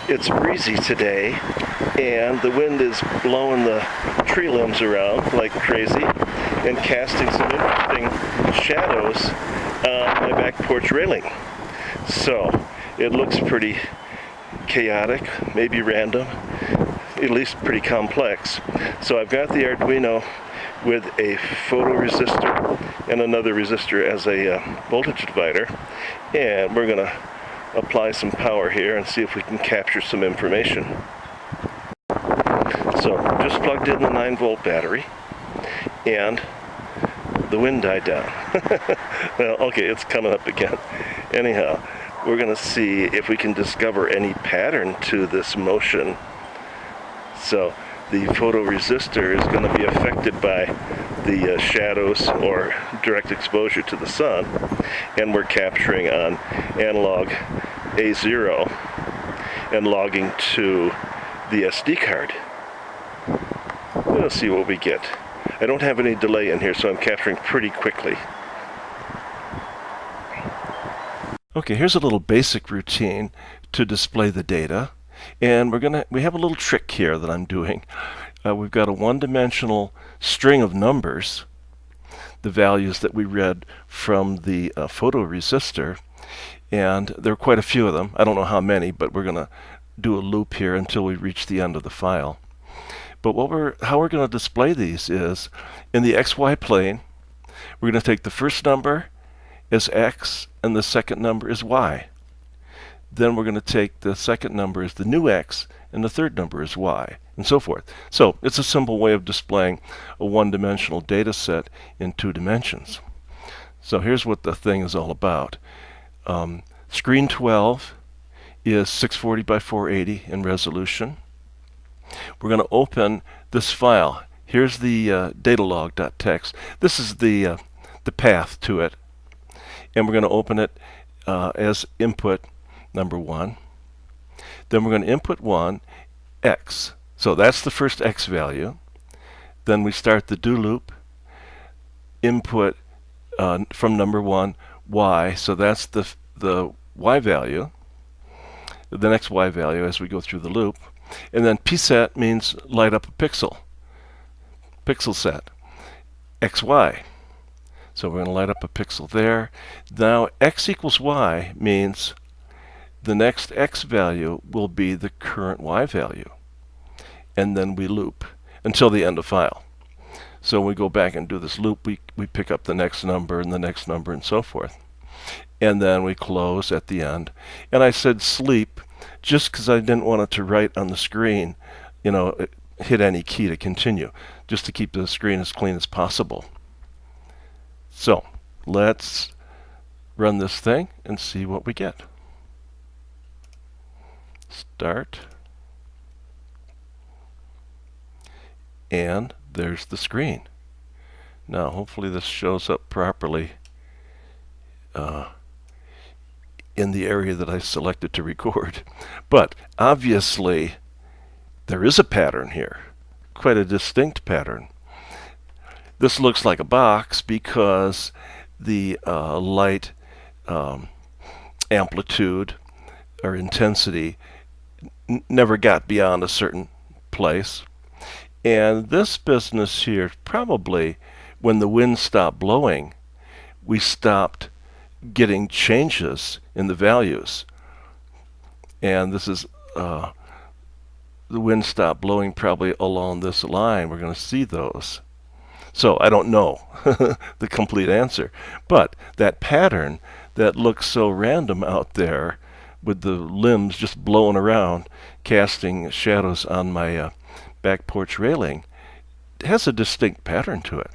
It's breezy today, and the wind is blowing the tree limbs around like crazy and casting some interesting shadows on my back porch railing. So it looks pretty chaotic, maybe random, at least pretty complex. So I've got the Arduino with a photoresistor and another resistor as a voltage divider, and we're going to apply some power here and see if we can capture some information. So just plugged in the 9-volt battery, and the wind died down. Well, okay, it's coming up again. Anyhow, we're going to see if we can discover any pattern to this motion. So the photoresistor is going to be affected by the shadows or direct exposure to the sun, and we're capturing on analog A0 and logging to the SD card. We'll see what we get. I don't have any delay in here, so I'm capturing pretty quickly. Okay, here's a little basic routine to display the data. And we have a little trick here that I'm doing. We've got a one-dimensional string of numbers, the values that we read from the photoresistor, and there are quite a few of them. I don't know how many, but we're going to do a loop here until we reach the end of the file. But how we're going to display these is in the XY plane. We're going to take the first number as X and the second number is Y. Then we're going to take the second number as the new X and the third number is Y, and so forth. So it's a simple way of displaying a one-dimensional data set in 2 dimensions. So here's what the thing is all about. Screen 12 is 640 by 480 in resolution. We're going to open this file. Here's the datalog.txt. This is the path to it, and we're going to open it as input number 1. Then we're going to input 1, X. So that's the first X value. Then we start the do loop, input from number 1, Y. So that's the Y value, the next Y value as we go through the loop. And then pset means light up a pixel set, XY. So we're going to light up a pixel there. Now X equals Y means the next X value will be the current Y value. And then we loop until the end of file. So when we go back and do this loop, we pick up the next number and the next number and so forth. And then we close at the end. And I said sleep just because I didn't want it to write on the screen, hit any key to continue, just to keep the screen as clean as possible. So let's run this thing and see what we get. Start, and there's the screen. Now hopefully this shows up properly in the area that I selected to record. But obviously there is a pattern here, quite a distinct pattern. This looks like a box because the light amplitude or intensity never got beyond a certain place. And this business here, probably when the wind stopped blowing, we stopped getting changes in the values. And this is the wind stopped blowing probably along this line. We're going to see those. So I don't know the complete answer. But that pattern that looks so random out there with the limbs just blowing around, casting shadows on my back porch railing, has a distinct pattern to it.